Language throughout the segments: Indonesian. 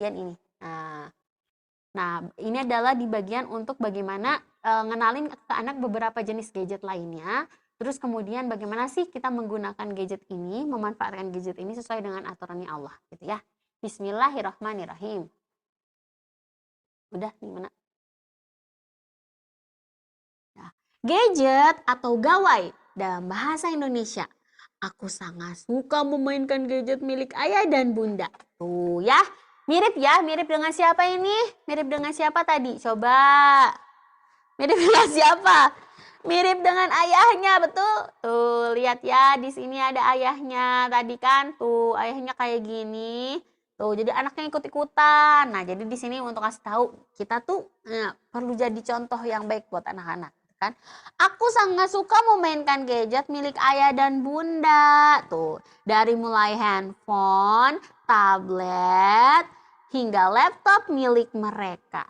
bagian ini. Nah, ini adalah di bagian untuk bagaimana ngenalin ke anak beberapa jenis gadget lainnya. Terus kemudian bagaimana sih kita menggunakan gadget ini, memanfaatkan gadget ini sesuai dengan aturannya Allah, gitu ya. Bismillahirrahmanirrahim. Udah gimana? Nah, gadget atau gawai dalam bahasa Indonesia. Aku sangat suka memainkan gadget milik ayah dan bunda. Tuh ya, mirip ya, mirip dengan siapa ini? Mirip dengan siapa tadi? Coba. Mirip dengan siapa? Mirip dengan ayahnya, betul? Tuh, lihat ya, di sini ada ayahnya. Tadi kan tuh ayahnya kayak gini. Tuh, jadi anaknya ikut-ikutan. Nah, jadi di sini untuk kasih tahu kita tuh perlu jadi contoh yang baik buat anak-anak, kan? Aku sangat suka memainkan gadget milik ayah dan bunda. Tuh, dari mulai handphone, tablet, hingga laptop milik mereka.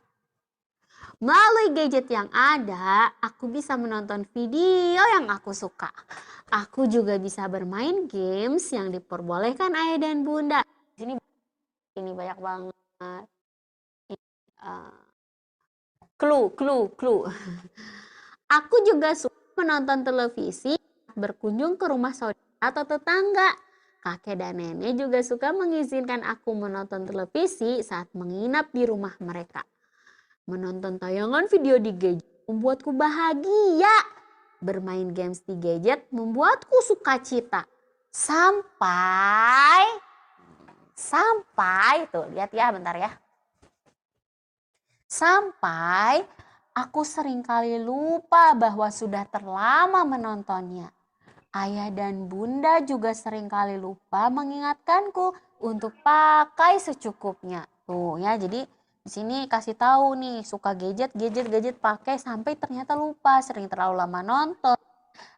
Melalui gadget yang ada, aku bisa menonton video yang aku suka. Aku juga bisa bermain games yang diperbolehkan ayah dan bunda. Ini banyak banget. Clue. Aku juga suka menonton televisi, berkunjung ke rumah saudara atau tetangga. Kakek dan nenek juga suka mengizinkan aku menonton televisi saat menginap di rumah mereka. Menonton tayangan video di gadget membuatku bahagia. Bermain games di gadget membuatku sukacita. Sampai tuh lihat ya bentar ya. Sampai aku seringkali lupa bahwa sudah terlama menontonnya. Ayah dan bunda juga seringkali lupa mengingatkanku untuk pakai secukupnya. Tuh ya, jadi di sini kasih tahu nih, suka gadget pakai sampai ternyata lupa, sering terlalu lama nonton.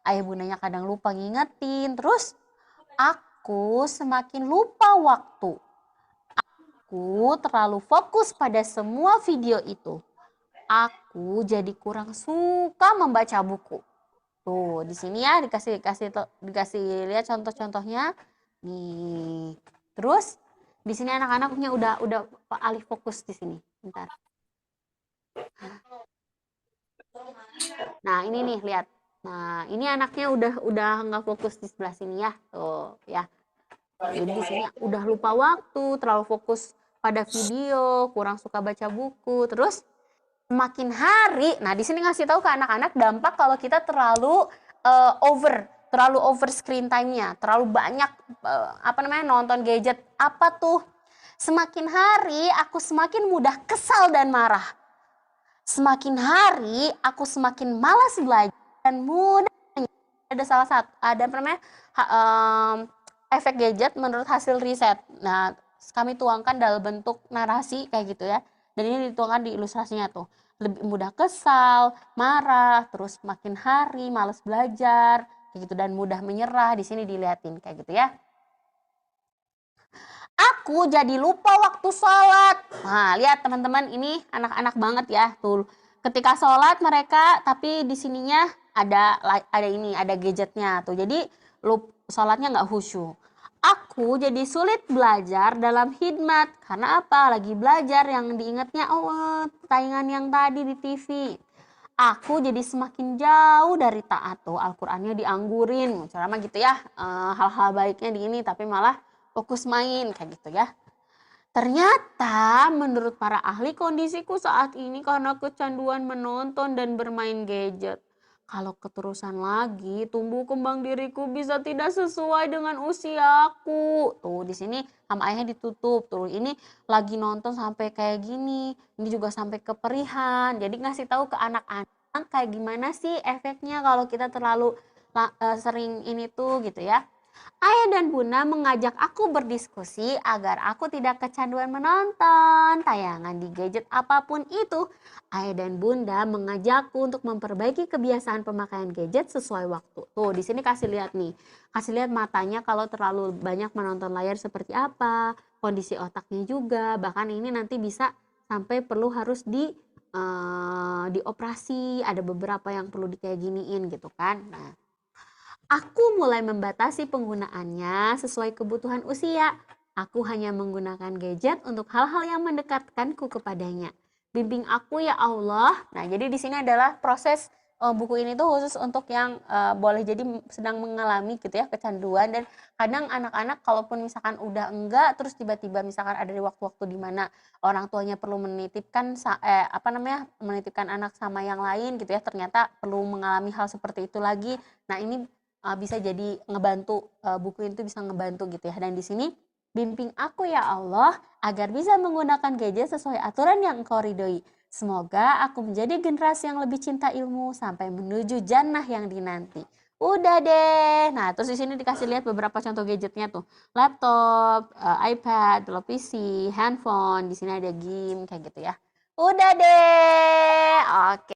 Ayah bundanya kadang lupa ngingetin, terus aku semakin lupa waktu. Aku terlalu fokus pada semua video itu. Aku jadi kurang suka membaca buku. Tuh, di sini ya dikasih lihat contoh-contohnya. Nih. Terus di sini anak-anaknya udah alih fokus di sini. Bentar. Nah, ini nih lihat. Nah, ini anaknya udah nggak fokus di sebelah sini ya. Tuh, ya. Jadi di sini udah lupa waktu, terlalu fokus pada video, kurang suka baca buku. Terus semakin hari, nah di sini ngasih tahu ke anak-anak dampak kalau kita terlalu over screen time-nya, terlalu banyak nonton gadget. Apa tuh? Semakin hari aku semakin mudah kesal dan marah. Semakin hari aku semakin malas belajar dan mudah ada salah satu efek gadget menurut hasil riset. Nah, kami tuangkan dalam bentuk narasi kayak gitu ya. Dan ini dituangkan di ilustrasinya tuh. Lebih mudah kesal, marah, terus makin hari malas belajar, kayak gitu, dan mudah menyerah. Di sini dilihatin kayak gitu ya. Aku jadi lupa waktu sholat. Nah, lihat teman-teman, ini anak-anak banget ya. Tuh, ketika sholat mereka, tapi di sininya ada gadgetnya tuh. Jadi sholatnya nggak khusyuk. Aku jadi sulit belajar dalam khidmat. Karena apa? Lagi belajar yang diingatnya, tayangan yang tadi di TV. Aku jadi semakin jauh dari taat tuh. Al-Qur'annya dianggurin. Ceramah gitu ya. Hal-hal baiknya di ini, tapi malah fokus main kayak gitu ya. Ternyata menurut para ahli kondisiku saat ini karena kecanduan menonton dan bermain gadget. Kalau keterusan lagi, tumbuh kembang diriku bisa tidak sesuai dengan usiaku. Tuh di sini sama ayahnya ditutup. Tuh ini lagi nonton sampai kayak gini. Ini juga sampai keperihan. Jadi ngasih tahu ke anak-anak kayak gimana sih efeknya kalau kita terlalu sering ini tuh gitu ya. Ayah dan bunda mengajak aku berdiskusi agar aku tidak kecanduan menonton tayangan di gadget apapun itu. Ayah dan bunda mengajakku untuk memperbaiki kebiasaan pemakaian gadget sesuai waktu. Tuh, di sini kasih lihat nih. Kasih lihat matanya kalau terlalu banyak menonton layar seperti apa, kondisi otaknya juga. Bahkan ini nanti bisa sampai perlu harus dioperasi, ada beberapa yang perlu kayak giniin gitu kan. Nah, aku mulai membatasi penggunaannya sesuai kebutuhan usia. Aku hanya menggunakan gadget untuk hal-hal yang mendekatkanku kepadanya. Bimbing aku ya Allah. Nah, jadi di sini adalah proses buku ini tuh khusus untuk yang boleh jadi sedang mengalami gitu ya kecanduan, dan kadang anak-anak kalaupun misalkan udah enggak, terus tiba-tiba misalkan ada di waktu-waktu di mana orang tuanya perlu menitipkan menitipkan anak sama yang lain gitu ya, ternyata perlu mengalami hal seperti itu lagi. Nah, ini bisa jadi ngebantu, buku itu bisa ngebantu gitu ya. Dan di sini, bimbing aku ya Allah agar bisa menggunakan gadget sesuai aturan yang Engkau ridhoi. Semoga aku menjadi generasi yang lebih cinta ilmu sampai menuju jannah yang dinanti. Udah deh. Nah, terus di sini dikasih lihat beberapa contoh gadgetnya tuh. Laptop, iPad, televisi, handphone, di sini ada game kayak gitu ya. Udah deh. Oke.